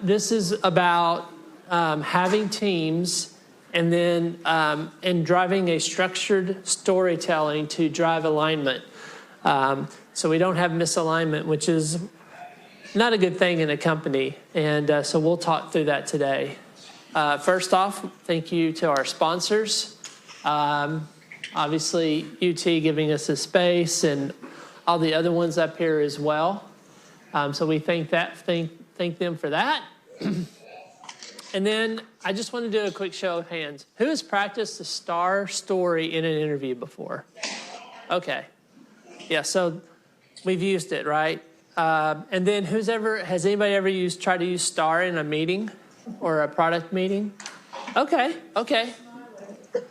this is about having teams and then and driving a structured storytelling to drive alignment. So we don't have misalignment, which is not a good thing in a company. And so we'll talk through that today. First off, thank you to our sponsors. Obviously, UT giving us the space and all the other ones up here as well. So we thank them for that. And then I just want to do a quick show of hands. Who has practiced the STAR story in an interview before? Okay. Yeah, so we've used it, right? And then has anybody ever tried to use STAR in a meeting or a product meeting? Okay. I feel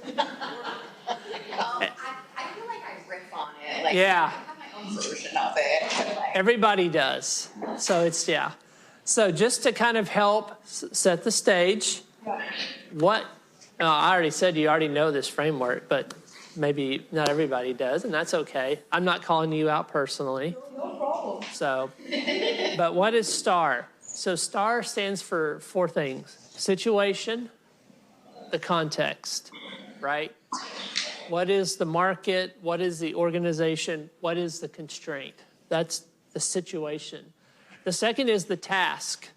like I riff on it. Yeah. I have my own version of it. Everybody does. So So just to kind of help set the stage, I already said you already know this framework, but maybe not everybody does, and that's okay. I'm not calling you out personally. No problem. So, but what is STAR? So STAR stands for 4 things: situation, the context, right? What is the market? What is the organization? What is the constraint? That's the situation. The second is the task.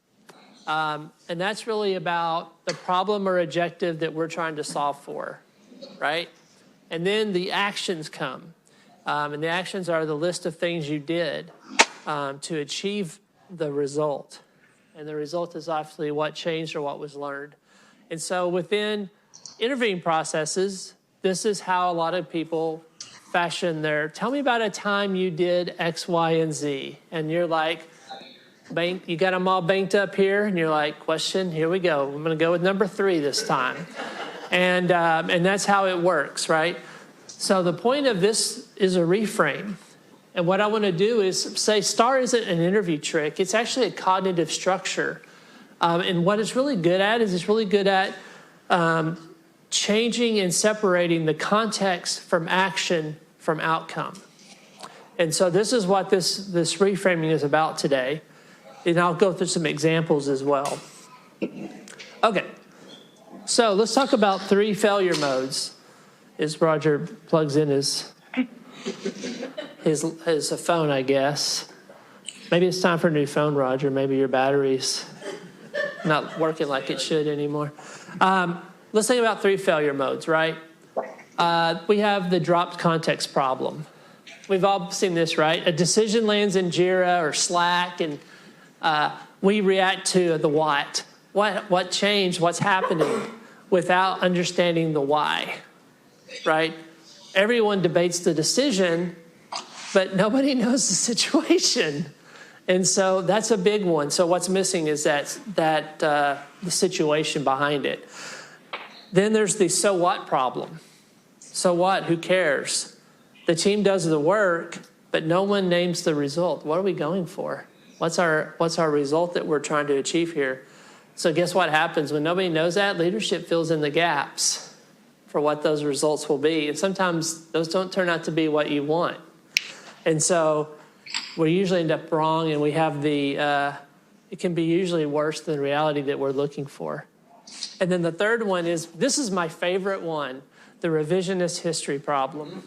And that's really about the problem or objective that we're trying to solve for, right? And then the actions come. And the actions are the list of things you did to achieve the result. And the result is obviously what changed or what was learned. And so within interviewing processes, this is how a lot of people fashion tell me about a time you did X, Y, and Z. And you're like, you got them all banked up here, and you're like, question, here we go. I'm going to go with number 3 this time. And that's how it works, right? So the point of this is a reframe. And what I want to do is say STAR isn't an interview trick. It's actually a cognitive structure. And what it's really good at is it's really good at changing and separating the context from action from outcome. And so this is what this reframing is about today. And I'll go through some examples as well. Okay, so let's talk about 3 failure modes as Roger plugs in his phone, I guess. Maybe it's time for a new phone, Roger. Maybe your battery's not working like it should anymore. Let's think about 3 failure modes, right? We have the dropped context problem. We've all seen this, right? A decision lands in Jira or Slack, and we react to the what. What changed? What's happening? Without understanding the why, right? Everyone debates the decision, but nobody knows the situation. And so that's a big one. So what's missing is the situation behind it. Then there's the so what problem. So what? Who cares? The team does the work, but no one names the result. What are we going for? What's our result that we're trying to achieve here? So guess what happens? When nobody knows that, leadership fills in the gaps for what those results will be. And sometimes those don't turn out to be what you want. And so we usually end up wrong, and we have it can be usually worse than the reality that we're looking for. And then the third one this is my favorite one, the revisionist history problem.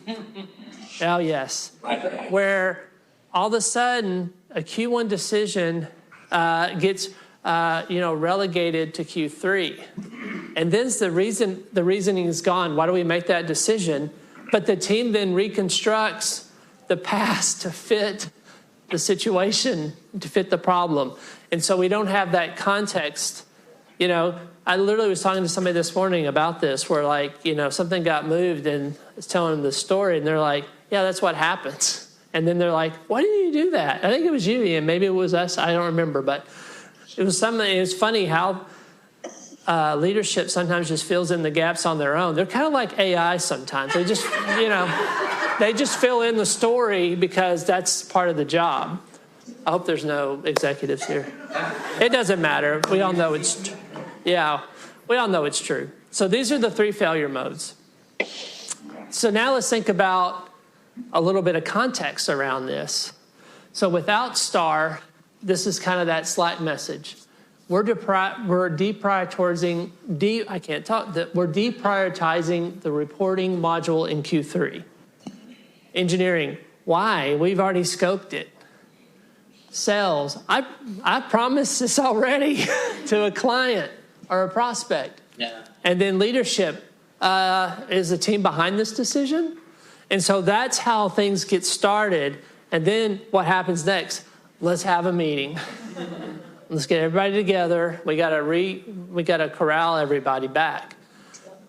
Oh, yes. Where all of a sudden a Q1 decision gets relegated to Q3. And then the reasoning is gone. Why do we make that decision? But the team then reconstructs the past to fit the situation, to fit the problem. And so we don't have that context. I literally was talking to somebody this morning about this, where something got moved, and I was telling them the story, and they're like, yeah, that's what happens. And then they're like, why did you do that? I think it was you, Ian. Maybe it was us. I don't remember. But it was something. It's funny how leadership sometimes just fills in the gaps on their own. They're kind of like AI sometimes. They just, they just fill in the story because that's part of the job. I hope there's no executives here. It doesn't matter. We all know it's true. Yeah, we all know it's true. So these are the 3 failure modes. So now let's think about a little bit of context around this. So without STAR, this is kind of that Slack message. we're deprioritizing, we're deprioritizing the reporting module in Q3. Engineering, why? We've already scoped it. Sales, I promised this already to a client or a prospect. Yeah. And then leadership, is the team behind this decision? And so that's how things get started. And then what happens next? Let's have a meeting. Let's get everybody together. We gotta corral everybody back.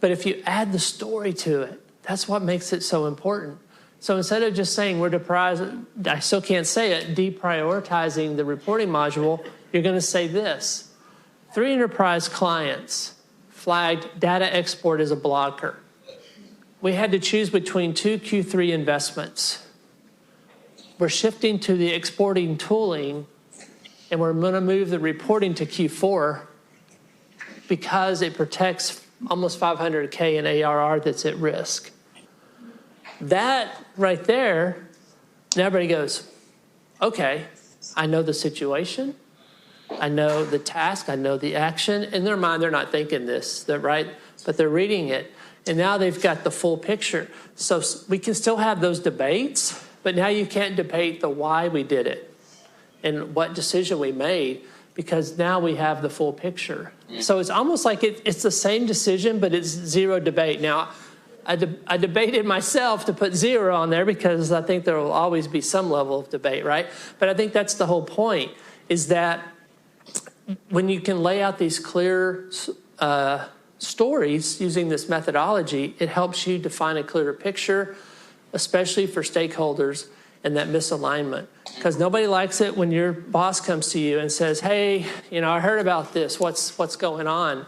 But if you add the story to it, that's what makes it so important. So instead of just saying I still can't say it, deprioritizing the reporting module, you're going to say this. 3 enterprise clients flagged data export as a blocker. We had to choose between 2 Q3 investments. We're shifting to the exporting tooling, and we're going to move the reporting to Q4 because it protects almost $500K in ARR that's at risk. That right there, everybody goes, okay, I know the situation, I know the task, I know the action. In their mind, they're not thinking this, right? But they're reading it, and now they've got the full picture. So we can still have those debates, but now you can't debate the why we did it and what decision we made, because now we have the full picture. So it's almost like it's the same decision, but it's zero debate. Now, I debated myself to put 0 on there because I think there will always be some level of debate, right? But I think that's the whole point, is that when you can lay out these clear stories using this methodology, it helps you define a clearer picture, especially for stakeholders and that misalignment. Because nobody likes it when your boss comes to you and says, hey, I heard about this, what's going on?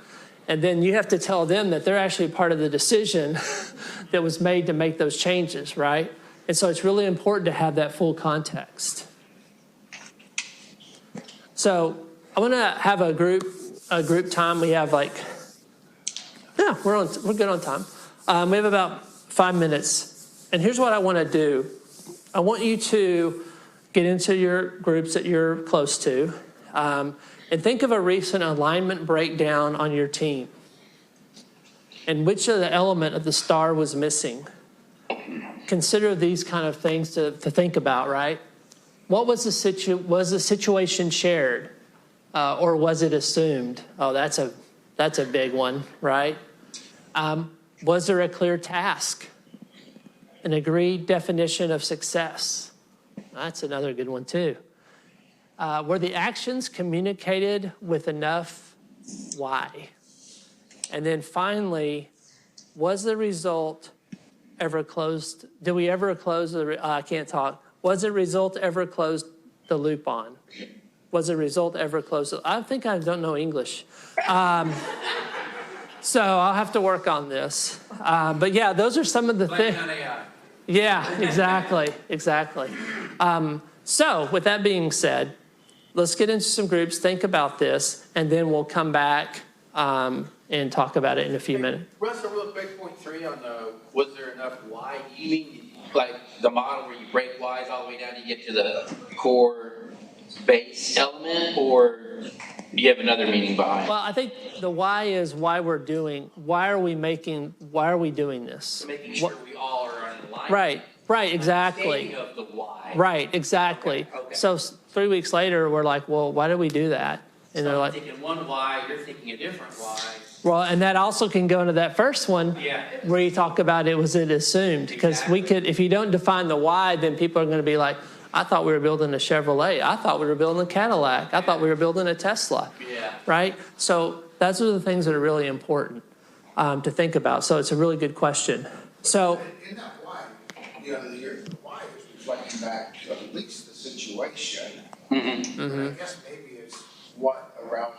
And then you have to tell them that they're actually part of the decision that was made to make those changes, right? And so it's really important to have that full context. So I want to have a group time. We have we're good on time. We have about 5 minutes. And here's what I want to do. I want you to get into your groups that you're close to. And think of a recent alignment breakdown on your team and which of the element of the star was missing. Consider these kind of things to think about, right? What was the situation shared or was it assumed? Oh, that's a big one, right? Was there a clear task? An agreed definition of success? That's another good one too. Were the actions communicated with enough why? And then finally, was the result ever closed? Did we ever close I can't talk. Was the result ever closed the loop on? Was the result ever closed? I think I don't know English. So I'll have to work on this. But yeah, those are some of the things. Yeah, exactly. So with that being said, let's get into some groups, think about this, and then we'll come back and talk about it in a few minutes. Russell, real quick, point 3 on the was there enough why? You mean like the model where you break whys all the way down to get to the core base element, or do you have another meaning behind it? Well, I think the why is why are we doing this? So making sure we all are on the line. Right, exactly. Of the why. Right, exactly. Okay. So 3 weeks later, we're like, well, why did we do that? And So they're I'm like, thinking one why, you're thinking a different why. well, and that also can go into that first one where you talk about was it assumed? Because if you don't define the why, then people are going to be like, I thought we were building a Chevrolet. I thought we were building a Cadillac. I thought we were building a Tesla. Yeah. Right? So those are the things that are really important to think about. So it's a really good question. So in that why, your why is reflecting back to at least the situation. Mm-hmm. And I guess maybe it's what around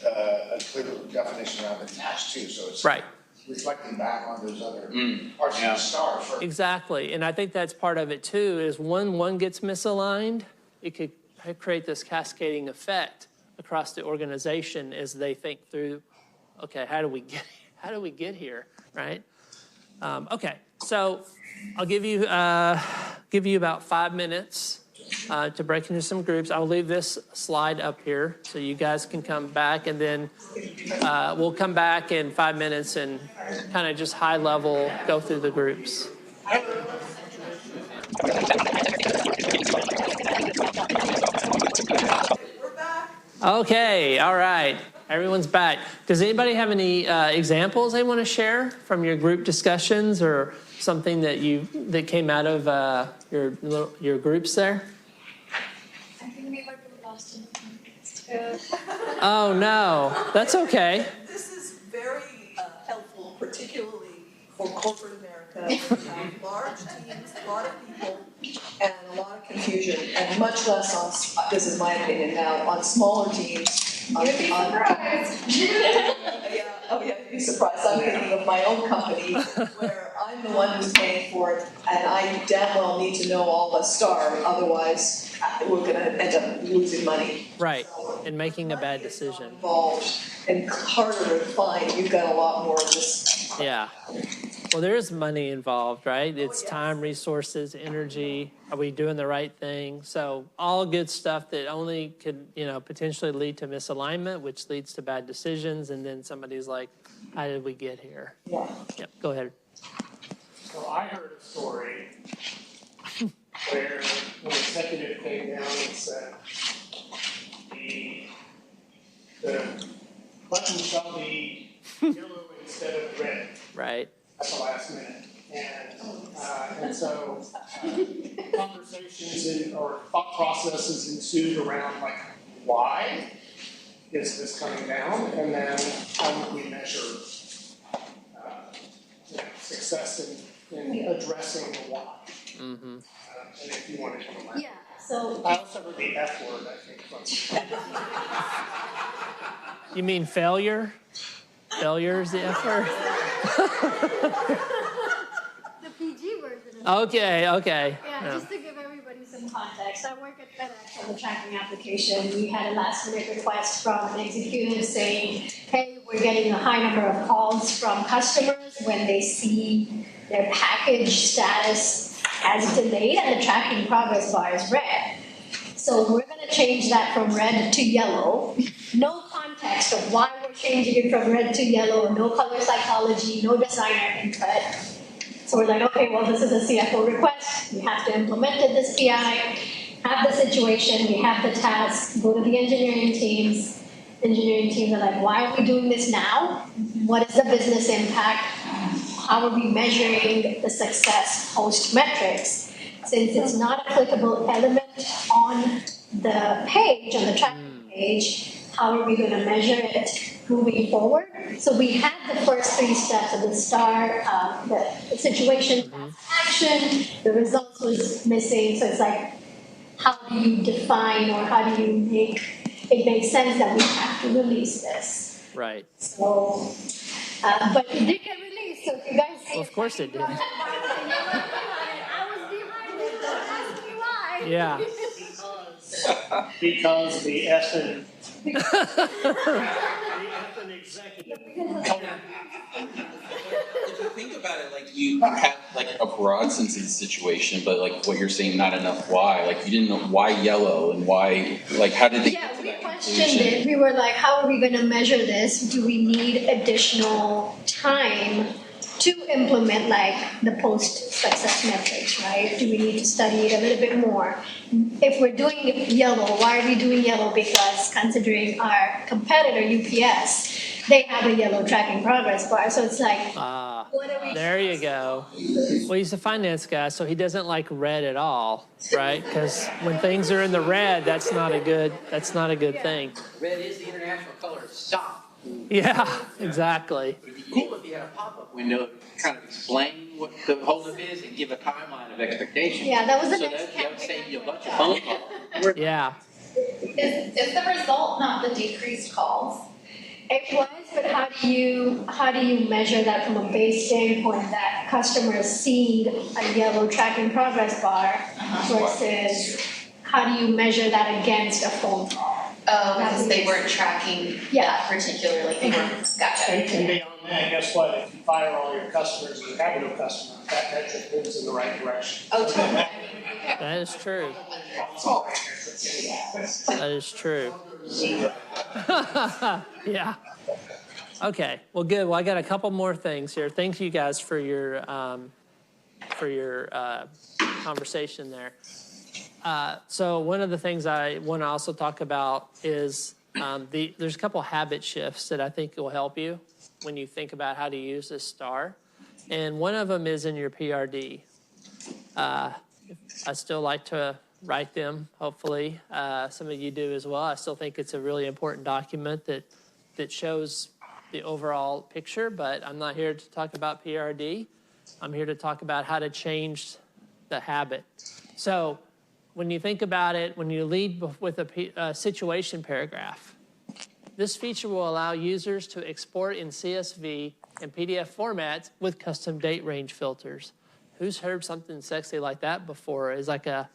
a clear definition around attached to. So it's right. reflecting back on those other parts of the star first. Exactly. And I think that's part of it too, is when one gets misaligned, it could create this cascading effect across the organization as they think through, okay, how do we get here, right? Okay, so I'll give you about 5 minutes to break into some groups. I'll leave this slide up here so you guys can come back, and then we'll come back in 5 minutes and kind of just high level go through the groups. Okay, all right. Everyone's back. Does anybody have any examples they want to share from your group discussions or something that came out of your groups there? I think we might be lost in the context. Oh no, that's okay. This is very helpful, particularly for corporate America. We have large teams, a lot of people, and a lot of confusion, and much less on, this is my opinion now, on smaller teams. You'd be surprised. You'd be surprised. I'm thinking of my own company, where I'm the one who's paying for it, and I damn well need to know all the star, otherwise we're gonna end up losing money. Right, and making a bad decision. Involved, and harder to find, you've got a lot more of this. Yeah. Well, there is money involved, right? It's time, resources, energy. Are we doing the right thing? So all good stuff that only could, potentially lead to misalignment, which leads to bad decisions. And then somebody's like, how did we get here? Yeah. Yep, go ahead. So I heard a story where an executive came down and said, the button shall be yellow instead of red. Right. At the last minute. And so conversations or thought processes ensued around like, why is this coming down? And then how would we measure success in addressing the why? Mm-hmm. And if you wanted to go back. Yeah, so I also heard the F word, I think. You mean failure? Failure is the F word? the PG version. Okay. Yeah, just to give everybody some context, I work at FedEx on the tracking application. We had a last minute request from an executive saying, hey, we're getting a high number of calls from customers when they see their package status as delayed and the tracking progress bar is red. So we're going to change that from red to yellow. No context of why we're changing it from red to yellow, no color psychology, no designer input. So we're like, okay, well, this is a CFO request. We have to implement it, this PI, have the situation, we have the task, go to the engineering teams. Engineering teams are like, why are we doing this now? What is the business impact? How are we measuring the success post metrics? Since it's not a clickable element on the page, on the tracking page, how are we going to measure it moving forward? So we had the first 3 steps of the STAR, the situation, action, the results was missing. So it's like, how do you define or how do you make it make sense that we have to release this? Right. So, but it did get released. So if you guys see, Well, of course it did. I was behind it. Don't ask me why. Yeah. Because the F and executive. If you think about it, like you have like a broad sense of the situation, but like what you're saying, not enough why. Like you didn't know why yellow and why, like how did they get to We that questioned conclusion? it. We were like, how are we going to measure this? Do we need additional time to implement like the post success metrics, right? Do we need to study it a little bit more? If we're doing yellow, why are we doing yellow? Because considering our competitor, UPS, they have a yellow tracking progress bar. So it's like, what are we? There you go. Well, he's a finance guy, so he doesn't like red at all, right? Because when things are in the red, that's not a good thing. Red is the international color. Stop. Yeah, exactly. It would be cool if you had a pop-up window to kind of explain what the holdup is and give a timeline of expectation. Yeah, that was the So next that would save you a bunch of phone calls. Yeah. Is the result not the decreased calls? It was, but how do you measure that from a base standpoint that customers see a yellow tracking progress bar versus how do you measure that against a phone call? Oh, because they weren't tracking that particularly. They weren't, gotcha. And beyond that, guess what? If you fire all your customers and you have no customers, that metric moves in the right direction. Oh, totally. I mean, That is true. That is true. Yeah. Okay. Well, good. Well, I got a couple more things here. Thank you guys for your conversation there. So one of the things I want to also talk about is there's a couple habit shifts that I think will help you when you think about how to use this star. And one of them is in your PRD. I still like to write them, hopefully. Some of you do as well. I still think it's a really important document that shows the overall picture, but I'm not here to talk about PRD. I'm here to talk about how to change the habit. So when you think about it, when you lead with a situation paragraph, this feature will allow users to export in CSV and PDF formats with custom date range filters. Who's heard something sexy like that before? It's like a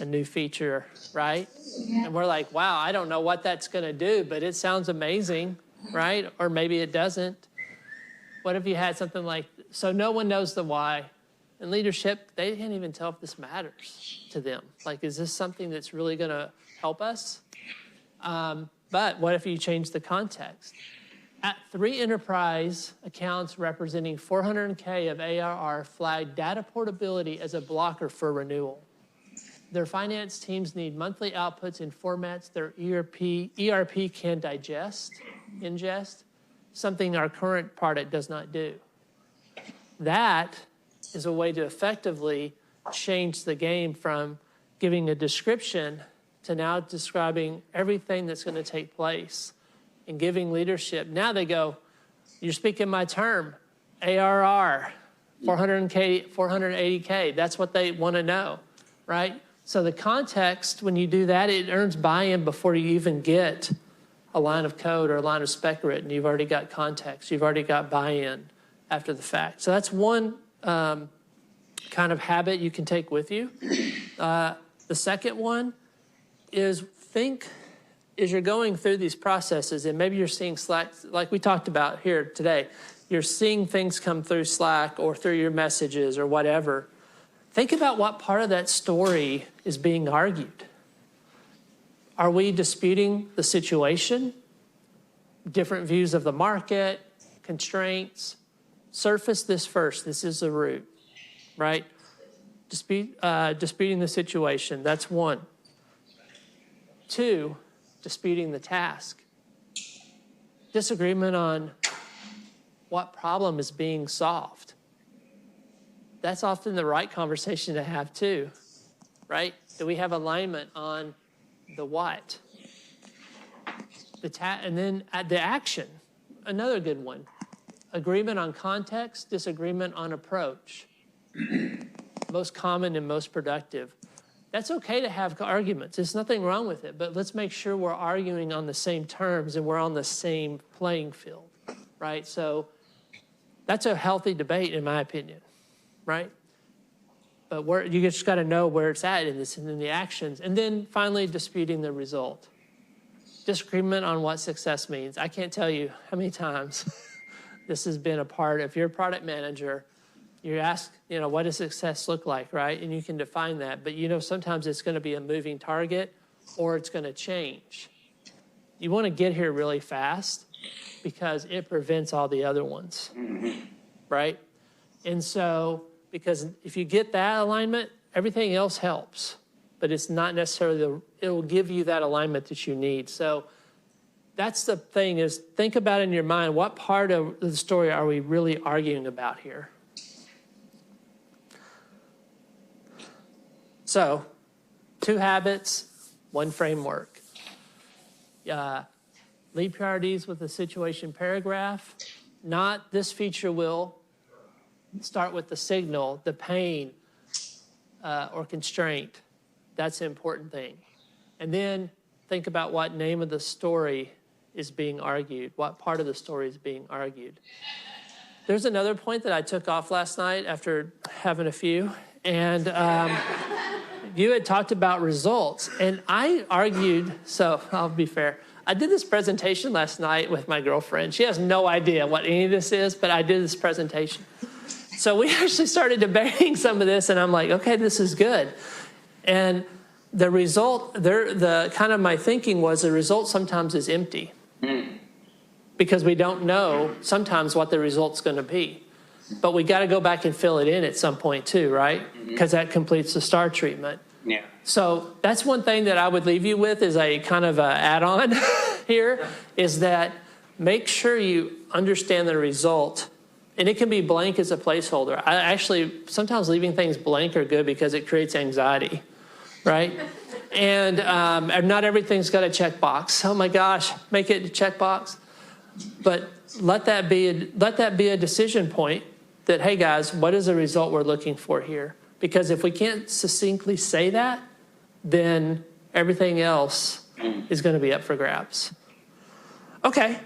new feature, right? And we're like, wow, I don't know what that's going to do, but it sounds amazing, right? Or maybe it doesn't. What if you had something like, so no one knows the why. In leadership, they can't even tell if this matters to them. Like, is this something that's really going to help us? But what if you change the context? At 3 enterprise accounts representing 400K of ARR flagged data portability as a blocker for renewal. Their finance teams need monthly outputs in formats their ERP can ingest, something our current product does not do. That is a way to effectively change the game from giving a description to now describing everything that's going to take place and giving leadership. Now they go, you're speaking my term, ARR, 400K, 480K. That's what they want to know, right? So the context, when you do that, it earns buy-in before you even get a line of code or a line of spec written. You've already got context. You've already got buy-in after the fact. So that's one kind of habit you can take with you. The second one is think as you're going through these processes, and maybe you're seeing Slack, like we talked about here today, you're seeing things come through Slack or through your messages or whatever. Think about what part of that story is being argued. Are we disputing the situation? Different views of the market, constraints? Surface this first. This is the root, right? Disputing the situation. That's one. 2, disputing the task. Disagreement on what problem is being solved. That's often the right conversation to have too, right? Do we have alignment on the what? And then the action, another good one. Agreement on context, disagreement on approach. Most common and most productive. That's okay to have arguments. There's nothing wrong with it, but let's make sure we're arguing on the same terms and we're on the same playing field, right? So that's a healthy debate, in my opinion, right? But you just got to know where it's at in this and in the actions. And then finally, disputing the result. Disagreement on what success means. I can't tell you how many times this has been a part. If you're a product manager, you ask, what does success look like, right? And you can define that. But, sometimes it's going to be a moving target or it's going to change. You want to get here really fast because it prevents all the other ones, right? And so, because if you get that alignment, everything else helps. But it's not necessarily, it will give you that alignment that you need. So that's the thing is, think about in your mind, what part of the story are we really arguing about here? So, 2 habits, 1 framework. Lead PRDs with a situation paragraph. Not this feature will start with the signal, the pain, or constraint. That's an important thing. And then think about what name of the story is being argued, what part of the story is being argued. There's another point that I took off last night after having a few, and you had talked about results, and I argued, so I'll be fair. I did this presentation last night with my girlfriend. She has no idea what any of this is, but I did this presentation. So we actually started debating some of this, and I'm like, okay, this is good. And the result, the kind of my thinking was the result sometimes is empty. Because we don't know sometimes what the result's going to be. But we got to go back and fill it in at some point too, right? Because that completes the STAR treatment. Yeah. So that's one thing that I would leave you with is a kind of a add-on here, is that make sure you understand the result. And it can be blank as a placeholder. I actually, sometimes leaving things blank are good because it creates anxiety, right? And not everything's got a checkbox. Oh my gosh, make it a checkbox. But let that be a decision point that, hey guys, what is the result we're looking for here? Because if we can't succinctly say that, then everything else is going to be up for grabs. Okay.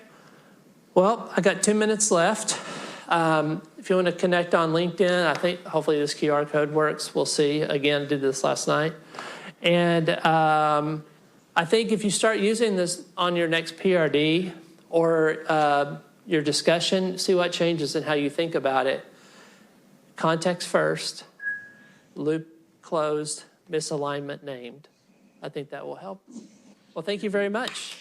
Well, I got 2 minutes left. If you want to connect on LinkedIn, I think hopefully this QR code works. We'll see. Again, did this last night. And I think if you start using this on your next PRD or your discussion, see what changes in how you think about it. Context first, loop closed, misalignment named. I think that will help. Well, thank you very much.